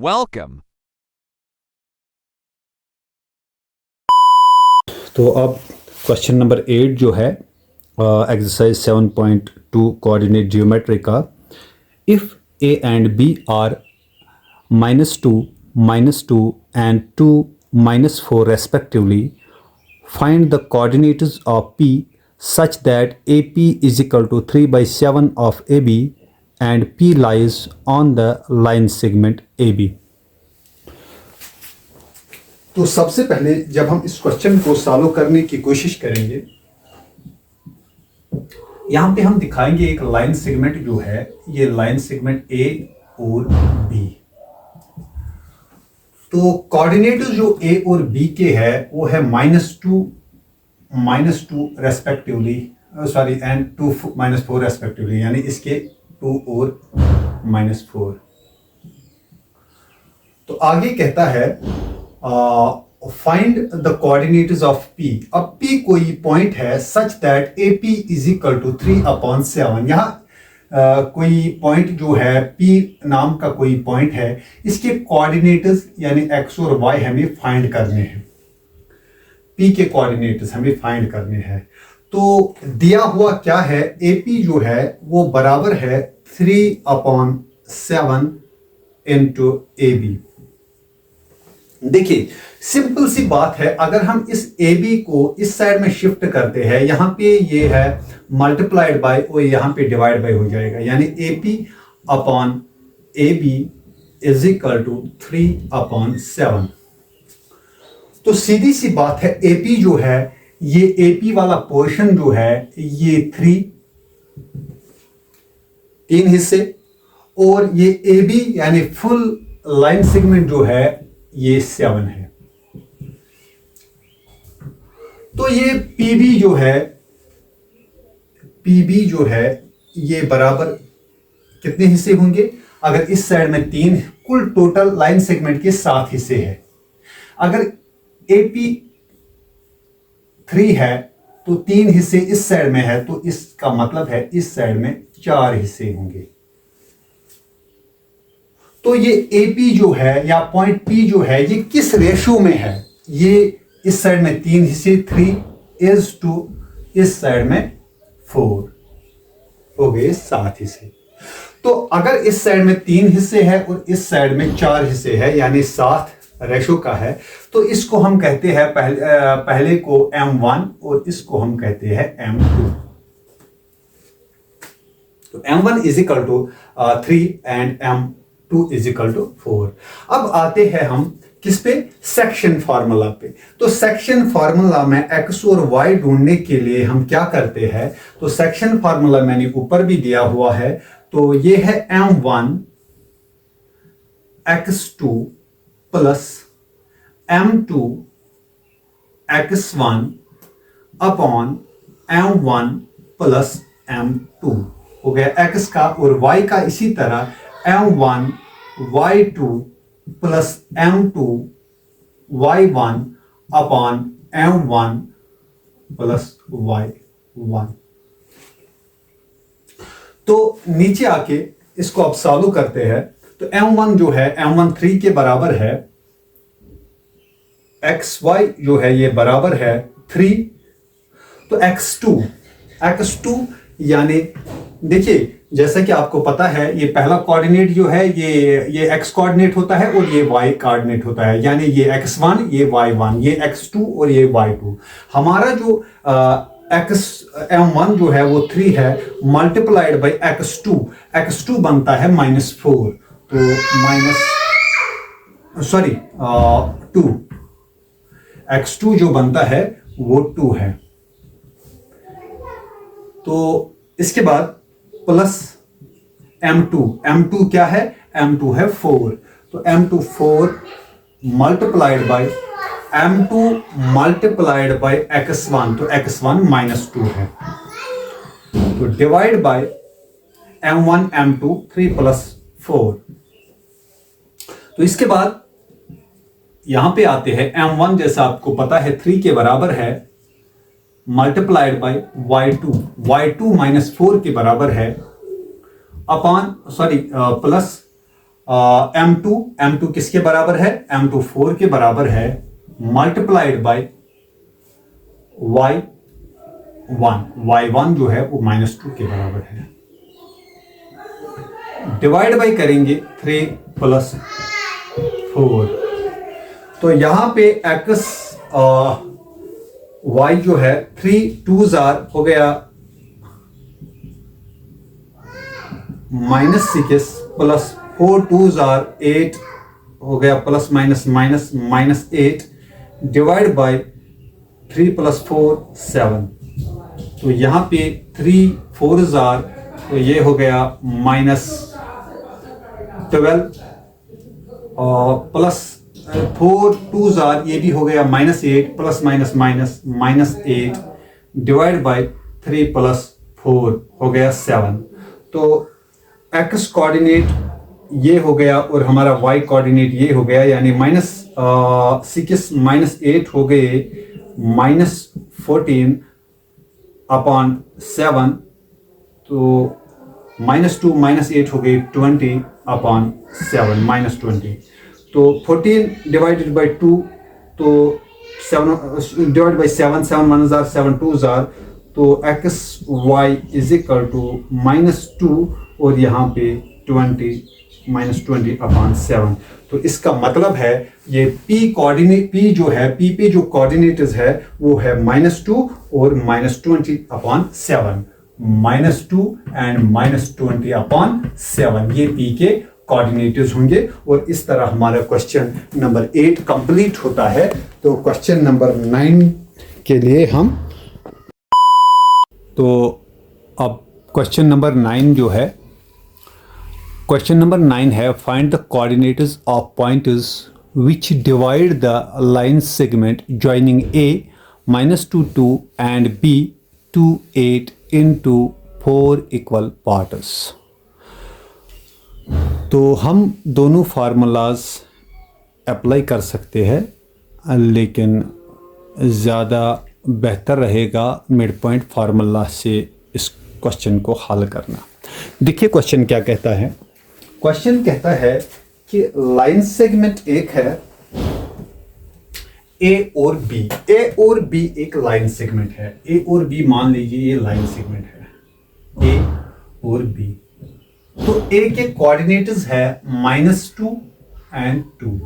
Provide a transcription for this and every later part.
Welcome. तो अब question number 8 जो है एक्सरसाइज 7.2 कोऑर्डिनेट ज्योमेट्री का, if A and B are -2 and 2 -4 respectively, find the coordinates of P such that AP is equal to 3/7 of AB and P lies on the line segment AB। तो सबसे पहले जब हम इस question को solve करने की कोशिश करेंगे, यहां पे हम दिखाएंगे एक लाइन सेगमेंट जो है, ये लाइन सेगमेंट ए और बी। तो कोऑर्डिनेट जो ए और बी के है वो है -2 रेस्पेक्टिवली, सॉरी एंड 2 -4 रेस्पेक्टिवली, यानी इसके 2 और -4। तो आगे कहता है find the coordinates of P. अब पी कोई पॉइंट है such that A P is equal to 3/7। यहाँ कोई पॉइंट जो है पी नाम का कोई पॉइंट है, इसके कोऑर्डिनेट्स यानी एक्स और वाई हमें फाइंड करने हैं। पी के कोऑर्डिनेट्स हमें फाइंड करने हैं। तो दिया हुआ क्या है, ए पी जो है वो बराबर है 3/7 इंटू ए बी। देखिए सिंपल सी बात है, अगर हम इस ए बी को इस साइड में शिफ्ट करते हैं, यहां पे ये है मल्टीप्लाइड बाय और यहां पे डिवाइड बाय हो जाएगा, यानी A P upon A B is equal to 3/7। तो सीधी सी बात है, ए पी जो है, ये ए पी वाला पोर्शन जो है ये 3 हिस्से, और ये ए बी यानी फुल लाइन सेगमेंट जो है ये 7 है। तो ये पीबी जो है ये बराबर कितने हिस्से होंगे, अगर इस साइड में 3, कुल टोटल लाइन सेगमेंट के 7 हिस्से हैं। अगर एपी 3 है तो 3 हिस्से इस साइड में है, तो इसका मतलब है इस साइड में 4 हिस्से होंगे। तो ये एपी जो है या पॉइंट पी जो है ये किस रेशो में है, ये इस साइड में 3 हिस्से 3:, इस साइड में 4, हो गए 7 हिस्से। तो अगर इस साइड में 3 हिस्से है और इस साइड में 4 हिस्से है, यानी 7 रेशो का है, तो इसको हम कहते हैं पहले को M1 और इसको हम कहते हैं M2। तो M1 is equal to 3 and M2 is equal to 4। अब आते हैं हम किस पे, सेक्शन फार्मूला पे। तो सेक्शन फार्मूला में एक्स और वाई ढूंढने के लिए हम क्या करते हैं, तो सेक्शन फार्मूला मैंने ऊपर भी दिया हुआ है। तो ये है M1 x2 plus M2 x1 upon M1 plus M2 हो गया x का, और y का इसी तरह M1 y2 plus M2 y1 upon M1 plus y1। तो नीचे आके इसको अब सॉल्व करते हैं। तो M1 जो है, M1 3 के बराबर है, XY जो है ये बराबर है 3। तो X2 यानी देखिए जैसा कि आपको पता है, ये पहला कोऑर्डिनेट जो है ये x कोऑर्डिनेट होता है और ये y कोऑर्डिनेट होता है, यानी ये x1 ये y1 ये x2 और ये y2। हमारा जो M1 जो है वो 3 है, मल्टीप्लाइड बाय x2 बनता है -4, तो -2, x2 जो बनता है वो 2 है। तो इसके बाद प्लस M2 क्या है, M2 है 4, तो M2 4 multiplied by M2 multiplied by x1, तो x1 -2 है, तो डिवाइड बाय M1 M2 3 + 4। तो इसके बाद यहां पे आते हैं, M1 जैसा आपको पता है 3 के बराबर है, मल्टीप्लाइड बाय y2 -4 के बराबर है, अपॉन प्लस m2 किसके बराबर है, m2 4 के बराबर है, मल्टीप्लाइड बाय y1 जो है वो -2 के बराबर है, डिवाइड बाय करेंगे 3 + 4। तो यहां पे x y जो है 3 2s हो गया -6 + 4 2s 8 हो गया ±8 डिवाइड बाय 3 + 4 7। तो यहाँ पे 3 4s तो ये हो गया -12 और प्लस 4 2s ये भी हो गया -8 ±8 डिवाइड बाय 3 + 4 हो गया 7। तो x कोऑर्डिनेट ये हो गया और हमारा y कोऑर्डिनेट ये हो गया, यानी -6 -8 हो गए -14/7। तो -2 -8 हो गई 20/7 -20। तो 14 डिवाइडेड बाई 2 तो 7 डिवाइड बाई 7 7 1s 7 2s तो x y is equal to -2 और यहाँ पे 20 -20/7। तो इसका मतलब है ये p कोऑर्डिनेट p जो है p पे जो कोऑर्डिनेटर्स है वो है -2 और -20/7, -2 एंड -20/7 ये p के कोऑर्डिनेटर्स होंगे। और इस तरह हमारा क्वेश्चन नंबर 8 कंप्लीट होता है। तो क्वेश्चन नंबर 9 के लिए हम तो अब क्वेश्चन नंबर 9 जो है, क्वेश्चन नंबर 9 है find the coordinators of points which divide the line segment joining A -2 2 and B 2 8 into 4 equal parts. तो हम दोनों फार्मूलाज अप्लाई कर सकते हैं, लेकिन ज़्यादा बेहतर रहेगा मिड पॉइंट फार्मूला से इस क्वेश्चन को हल करना। देखिए क्वेश्चन क्या कहता है। क्वेश्चन कहता है कि लाइन सेगमेंट एक है ए और बी। ए और बी एक लाइन सेगमेंट है। ए और बी मान लीजिए ये लाइन सेगमेंट है, ए और बी। तो ए के कोऑर्डिनेटर्स है -2 एंड 2।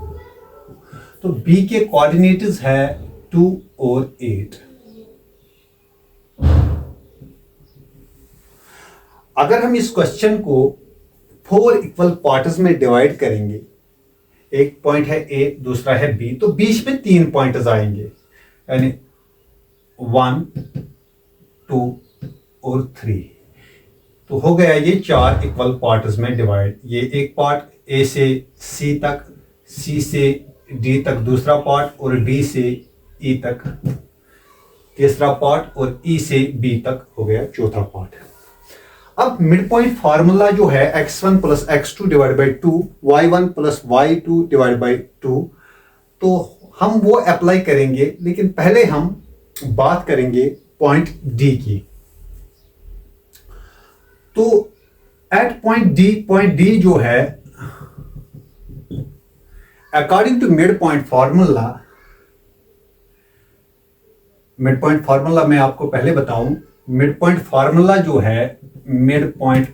तो बी के कोऑर्डिनेटर्स है 2 और 8। अगर हम इस क्वेश्चन को 4 इक्वल पार्ट्स में डिवाइड करेंगे, एक पॉइंट है ए, दूसरा है बी, तो बीच में 3 पॉइंट्स आएंगे, यानी 1 2 और 3। तो हो गया ये 4 इक्वल पार्ट्स में डिवाइड। ये एक पार्ट ए से सी तक, सी से डी तक दूसरा पार्ट, और डी से ई तक तीसरा पार्ट, और ई से बी तक हो गया चौथा पार्ट। अब मिड पॉइंट फार्मूला जो है x1 + x2 divide by 2, y1 + y2 divide by 2, तो हम वो अप्लाई करेंगे। लेकिन पहले हम बात करेंगे पॉइंट डी की। तो एट पॉइंट डी जो है according to mid point formula मैं आपको पहले बताऊं। मिड पॉइंट फार्मूला जो है, मिड पॉइंट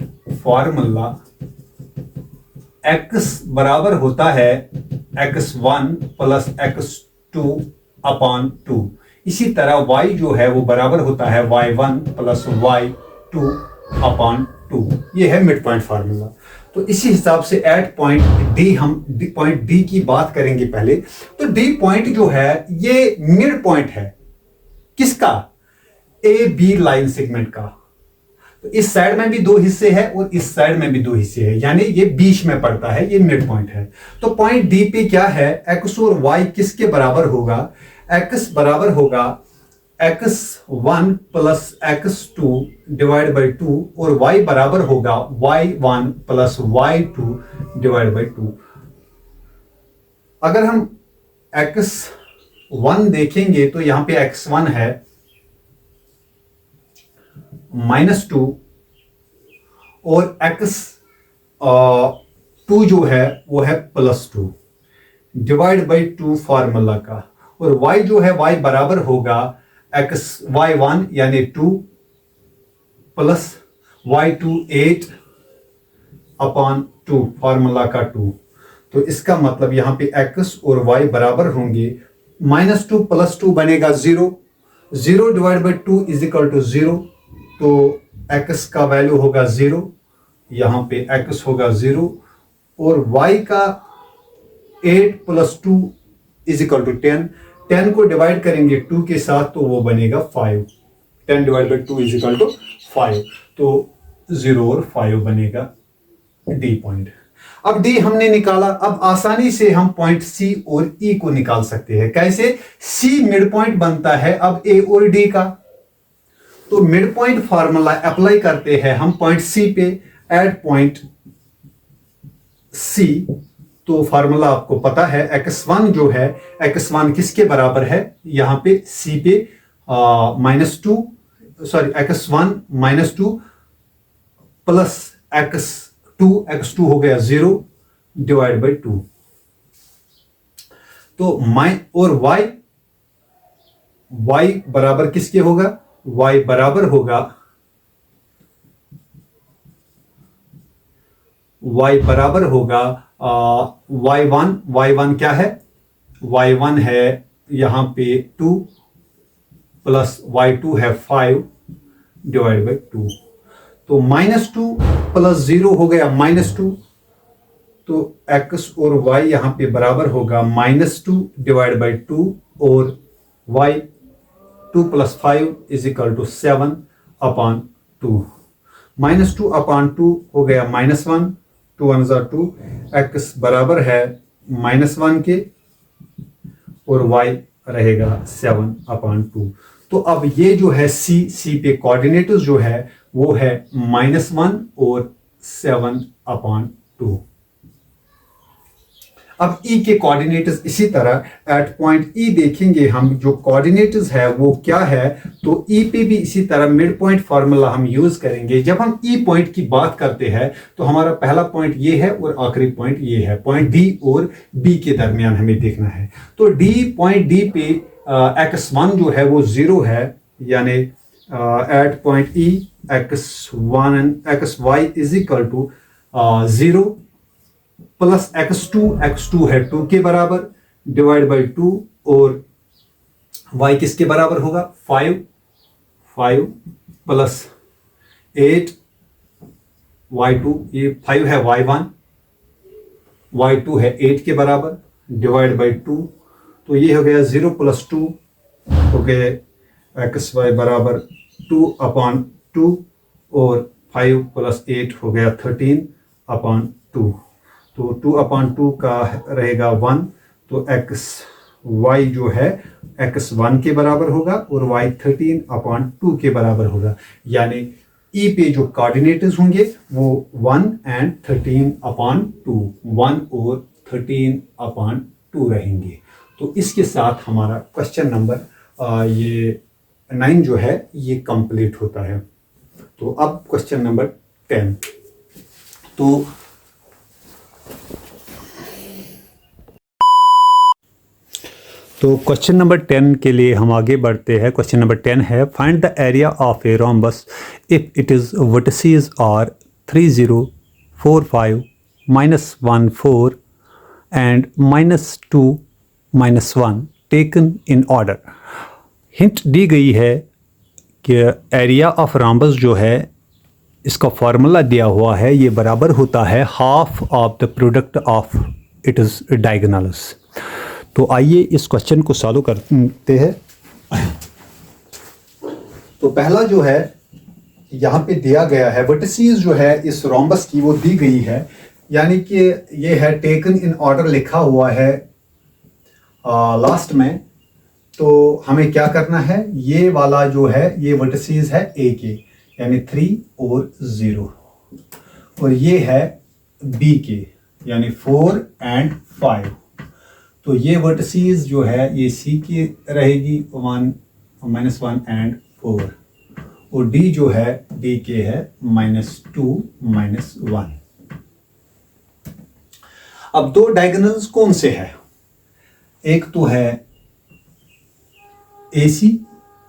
फार्मूला x बराबर होता है x1 + x2/2। इसी तरह y जो है वो बराबर होता है y1 + y2/2। ये है मिड पॉइंट फार्मूला। तो इसी हिसाब से एट पॉइंट डी हम पॉइंट डी की बात करेंगे पहले। तो डी पॉइंट जो है ये मिड पॉइंट है किसका, ए बी लाइन सेगमेंट का। तो इस साइड में भी 2 हिस्से हैं और इस साइड में भी 2 हिस्से हैं, यानी ये बीच में पड़ता है, ये मिड पॉइंट है। तो पॉइंट डी पे क्या है, x और y किसके बराबर होगा, x बराबर होगा x1 + x2 डिवाइड बाई 2, और y बराबर होगा y1 + y2 डिवाइड बाई 2। अगर हम x1 देखेंगे तो यहां पे x1 है -2 और x 2 जो है वो है +2 डिवाइड बाई 2 फार्मूला का, और y जो है y बराबर होगा y1 यानी 2 प्लस y2 8 अपॉन 2 फार्मूला का 2। तो इसका मतलब यहां पे x और y बराबर होंगे, -2 + 2 बनेगा 0, 0 divide by 2 is equal to 0। तो x का वैल्यू होगा 0, यहां पे x होगा 0, और y का 8 + 2 इज इक्वल टू 10। 10 को डिवाइड करेंगे 2 के साथ तो वो बनेगा 5। 10 divide by 2 is equal to 5। तो 0 और 5 बनेगा डी पॉइंट। अब डी हमने निकाला, अब आसानी से हम पॉइंट सी और ई को निकाल सकते हैं। कैसे? सी मिड पॉइंट बनता है अब ए और डी का, तो मिड पॉइंट फार्मूला अप्लाई करते हैं हम पॉइंट सी पे, एट पॉइंट सी। तो फार्मूला आपको पता है, x1 जो है, x1 किसके बराबर है, यहां पे सी पे x1 -2 प्लस x2 हो गया 0 डिवाइड बाई 2। तो और y बराबर किसके होगा, y बराबर होगा y1 क्या है, y1 है यहां पे 2 प्लस y2 है 5 डिवाइड बाई 2। तो -2 + 0 हो गया -2, तो x और y यहां पे बराबर होगा -2 डिवाइड बाई 2, और y 2 + 5 is equal to 7 upon 2। -2 upon 2 हो गया -1, 2 1 2, x बराबर है -1 के, और y रहेगा 7 अपॉन 2। तो अब ये जो है सी पे कोऑर्डिनेटर्स जो है वो है -1 और 7 अपॉन 2। अब ई के कोऑर्डिनेटर्स इसी तरह एट पॉइंट ई देखेंगे हम, जो कोऑर्डिनेटर्स है वो क्या है। तो ई पे भी इसी तरह मिड पॉइंट फार्मूला हम यूज करेंगे। जब हम ई पॉइंट की बात करते हैं तो हमारा पहला पॉइंट ये है और आखिरी पॉइंट ये है, पॉइंट डी और बी के दरमियान हमें देखना है। तो पॉइंट डी पे x1 जो है वो 0 है, यानी at point E xy is equal to 0 plus x2 है 2 के बराबर डिवाइड बाई 2, और y किसके बराबर होगा 5 प्लस 8 y2, ये 5 है y2 है 8 के बराबर डिवाइड बाई 2। तो ये हो गया 0 + 2 हो गए xy बराबर 2 अपॉन 2, और 5 + 8 हो गया 13 अपॉन 2। तो 2 अपॉन 2 का रहेगा 1, तो y जो है x1 के बराबर होगा और y 13 अपॉन 2 के बराबर होगा। यानी ई पे जो कोऑर्डिनेटर्स होंगे वो 1 and 13 अपॉन 2, 1 और 13 अपॉन 2 रहेंगे। तो इसके साथ हमारा क्वेश्चन नंबर ये 9 जो है ये कंप्लीट होता है। तो अब क्वेश्चन नंबर 10। तो क्वेश्चन नंबर 10 के लिए हम आगे बढ़ते हैं। क्वेश्चन नंबर 10 है, find the area of a rhombus if it is vertices are 3 0 4 5 -1 4 and -2 -1 taken in order. Hint दी गई है कि एरिया ऑफ रोम्बस जो है इसका फॉर्मूला दिया हुआ है, ये बराबर होता है half of the product of it is diagonals. तो आइए इस क्वेश्चन को सॉल्व करते हैं। तो पहला जो है यहाँ पे दिया गया है, वर्टिसेस जो है इस रोम्बस की वो दी गई है, यानी कि ये है टेकन इन ऑर्डर लिखा हुआ है लास्ट में। तो हमें क्या करना है, ये वाला जो है ये वर्टिसेस है ए के, यानी 3 और 0, और ये है बी के यानी 4 and 5। तो ये वर्टिसेस जो है ये सी की रहेगी 1 -1 and 4, और डी जो है डी के है -2 -1। अब दो डायगोनल्स कौन से हैं? एक तो है AC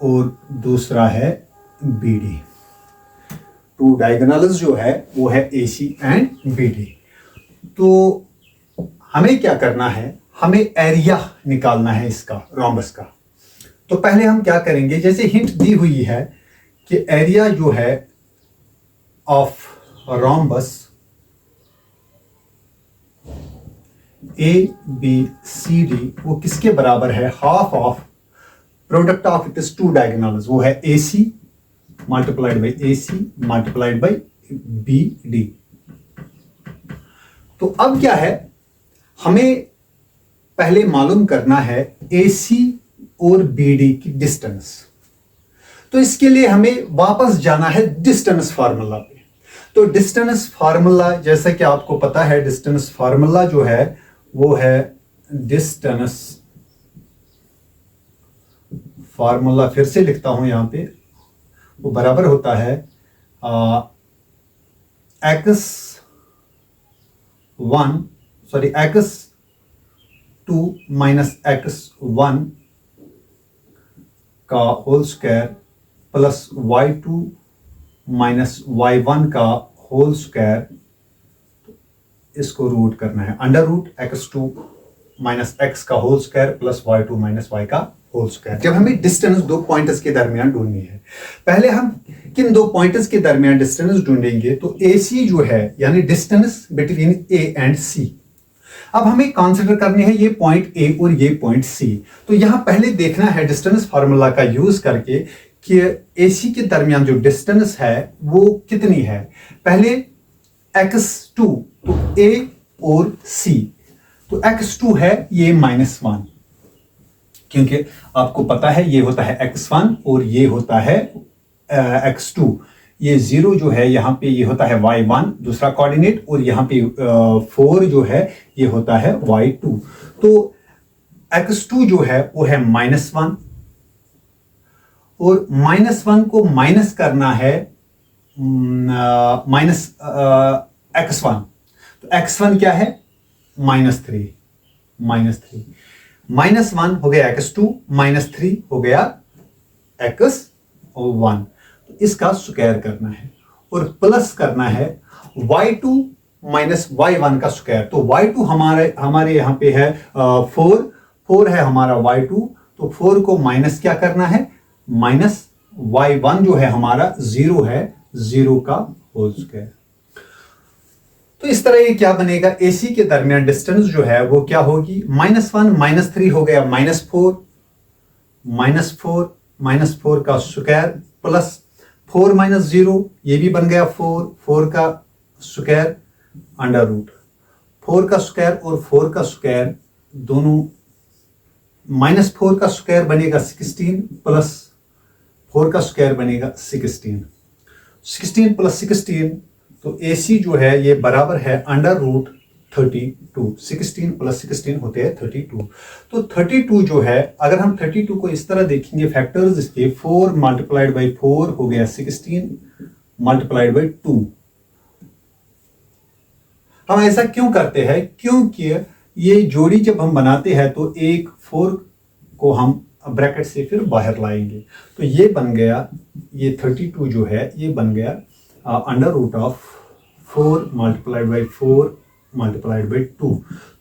और दूसरा है BD। टू डायगोनल्स जो है वो है AC एंड BD। तो हमें क्या करना है, हमें एरिया निकालना है इसका, रोम्बस का। तो पहले हम क्या करेंगे, जैसे हिंट दी हुई है कि एरिया जो है ऑफ रोम्बस ABCD वो किसके बराबर है, half of product of it is two diagonals, वो है AC multiplied by AC multiplied by BD। तो अब क्या है, हमें पहले मालूम करना है AC और BD की डिस्टेंस। तो इसके लिए हमें वापस जाना है डिस्टेंस फार्मूला पे। तो डिस्टेंस फार्मूला, जैसा कि आपको पता है, डिस्टेंस फार्मूला जो है वो है डिस्टेंस फार्मूला, फिर से लिखता हूं यहां पे, वो बराबर होता है x2 माइनस x1 का whole square plus y2 minus y1 का होल स्क्वायर, इसको रूट करना है, under root x2 minus x का whole square plus y2 minus y का होल स्क्वायर। जब हमें डिस्टेंस दो पॉइंट्स के दरमियान ढूंढनी है, पहले हम किन दो पॉइंट्स के दरमियान डिस्टेंस ढूंढेंगे, तो AC जो है यानी distance between A and C। अब हमें कंसीडर करनी है ये पॉइंट A और ये पॉइंट C। तो यहां पहले देखना है डिस्टेंस फार्मूला का यूज करके कि AC के दरमियान जो डिस्टेंस है वो कितनी है। पहले x2, तो A और C, तो x2 है ये -1, क्योंकि आपको पता है ये होता है x1 और ये होता है x2। ये 0 जो है यहाँ पे ये होता है y1 दूसरा कोऑर्डिनेट, और यहाँ पे 4 जो है ये होता है y2। तो x2 जो है वो है -1, और -1 को माइनस करना है माइनस x1। तो x1 क्या है, -3, -1 हो गया x2, -3 हो गया x1। तो इसका स्क्वायर करना है और प्लस करना है y2 माइनस y1 का स्क्वायर। तो y2 हमारे यहाँ पे है 4 है हमारा y2, तो 4 को माइनस क्या करना है, माइनस y1 जो है हमारा 0 है, 0 का होल स्क्वायर। तो इस तरह ये क्या बनेगा, AC के दरमियान डिस्टेंस जो है वो क्या होगी, -1 -3 हो गया -4 का स्क्वायर प्लस 4 माइनस 0 ये भी बन गया 4 का स्क्वायर अंडर रूट 4 का स्क्वायर और 4 का स्क्वायर दोनों, -4 का स्क्वायर बनेगा 16 प्लस 4 का स्क्वायर बनेगा 16 प्लस 16। तो AC जो है ये बराबर है अंडर रूट 32, 16 प्लस 16 होते हैं 32। तो 32 जो है, अगर हम 32 को इस तरह देखेंगे फैक्टर्स इसके, 4 मल्टीप्लाइड बाई 4 हो गया 16 मल्टीप्लाइड बाई 2। हम ऐसा क्यों करते हैं, क्योंकि ये जोड़ी जब हम बनाते हैं तो एक 4 को हम ब्रैकेट से फिर बाहर लाएंगे, तो ये बन गया, ये 32 जो है ये बन गया under root of 4 multiplied by 4 multiplied by 2।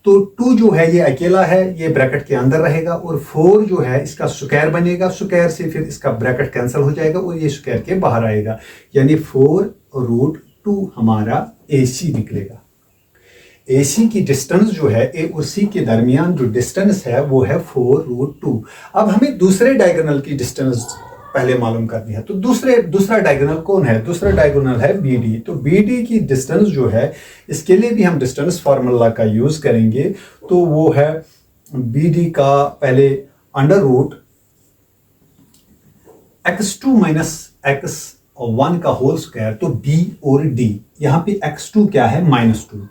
तो 2 जो है ये अकेला है, ये ब्रैकेट के अंदर रहेगा, और 4 जो है इसका स्क्वायर बनेगा, स्क्वायर से फिर इसका ब्रैकेट कैंसिल हो जाएगा और ये स्क्वायर के बाहर आएगा, यानी 4√2 हमारा AC निकलेगा। AC की डिस्टेंस जो है A और C के दरमियान जो डिस्टेंस है वो है 4√2। अब हमें दूसरे डायगोनल की डिस्टेंस पहले मालूम करनी है। तो दूसरा डायगोनल कौन है, दूसरा डायगोनल है BD। तो BD की डिस्टेंस जो है, इसके लिए भी हम डिस्टेंस फार्मूला का यूज करेंगे। तो वो है BD का पहले under root x2 minus x1 का होल स्क्वायर। तो B और D, यहाँ पे x2 क्या है, -2,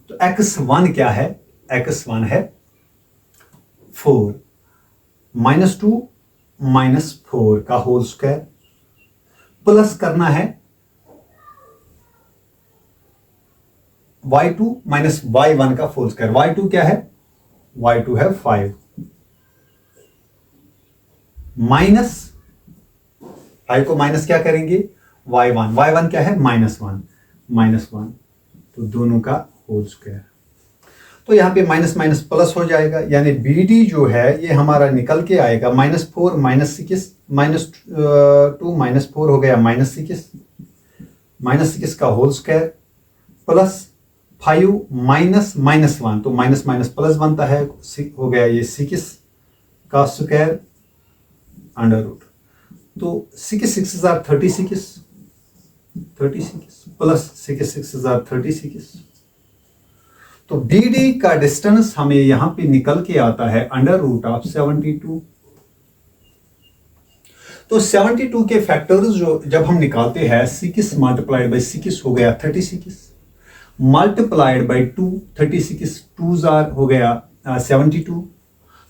तो x1 क्या है, x1 है 4, -2 -4 का होल स्क्वायर प्लस करना है y2 माइनस y1 का होल स्क्वायर। y2 क्या है? y2 है 5 माइनस 5 को माइनस क्या करेंगे? y1 क्या है? -1 तो दोनों का होल स्क्वायर। तो यहां पे माइनस माइनस प्लस हो जाएगा, यानी BD जो है ये हमारा निकल के आएगा -4 -6 -2 -4 हो गया -6 का होल स्क्वायर प्लस 5 -1 तो माइनस माइनस प्लस बनता है, हो गया ये 6 का स्क्वायर अंडर रूट। तो 6 are 36 प्लस 6 are 36। तो BD का डिस्टेंस हमें यहां पे निकल के आता है अंडर रूट ऑफ 72। तो 72 के फैक्टर्स जो जब हम निकालते हैं 6 मल्टीप्लाइड बाई 6 हो गया 36 मल्टीप्लाइड बाई 2 36 2s हो गया 72।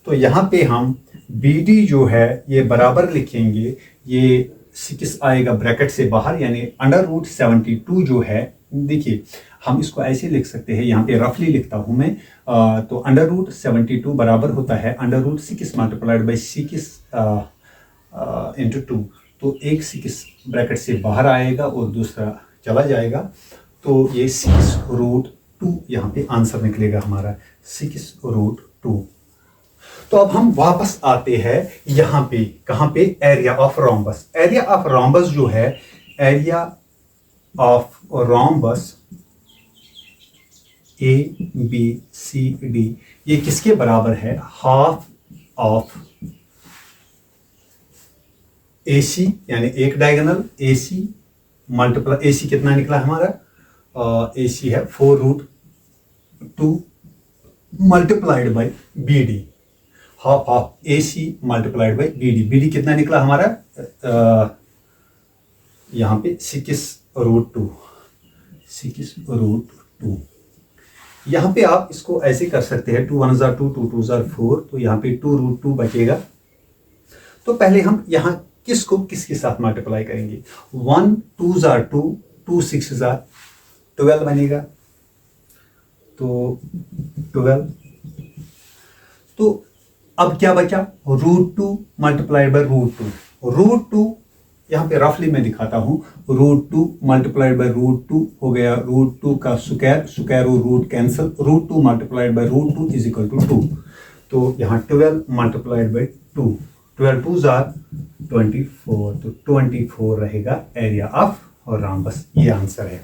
तो यहां पे हम BD जो है ये बराबर लिखेंगे, ये 6 आएगा ब्रैकेट से बाहर, यानी अंडर रूट 72 जो है, देखिए हम इसको ऐसे लिख सकते हैं, यहाँ पे रफली लिखता हूं मैं। तो अंडर रूट 72 बराबर होता है under root 6 multiplied by 6 into 2। तो एक 6 ब्रैकेट से बाहर आएगा और दूसरा चला जाएगा, तो ये 6√2 यहाँ पे आंसर निकलेगा हमारा 6√2। तो अब हम वापस आते हैं यहाँ पे, कहाँ पे? Area of rhombus. Area of rhombus जो है, एरिया ऑफ रोम्बस ABCD ये किसके बराबर है? हाफ ऑफ AC, यानी एक डायगोनल AC मल्टीप्लाई AC कितना निकला हमारा? AC है 4√2 multiplied by BD, half of AC multiplied by BD। BD कितना निकला हमारा? यहाँ पे 6√2 यहाँ पे आप इसको ऐसे कर सकते हैं, 2 1s are 2 2 2s are 4, तो यहाँ पे 2√2 बचेगा। तो पहले हम यहाँ किसको किसके साथ मल्टीप्लाई करेंगे? 1 2s are 2 2 6s are 12 बनेगा, तो 12। तो अब क्या बचा? √2 मल्टीप्लाइड बाई √2 यहाँ पे रफली मैं दिखाता हूँ, √2 मल्टीप्लाइड बाई √2 हो गया √2 का स्क्वायर और root cancel, √2 multiplied by √2 is equal to 2। तो यहाँ 12 मल्टीप्लाइड बाई 2, 12 2s are 24, तो 24 रहेगा एरिया ऑफ रोम्बस। ये आंसर है।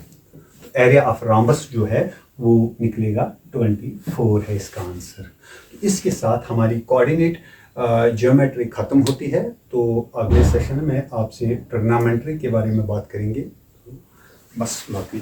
एरिया ऑफ रोम्बस जो है वो निकलेगा 24 है इसका आंसर। तो इसके साथ हमारी कोऑर्डिनेट ज्योमेट्री खत्म होती है। तो अगले सेशन में आपसे ट्रिग्नोमेट्री के बारे में बात करेंगे। बस बाकी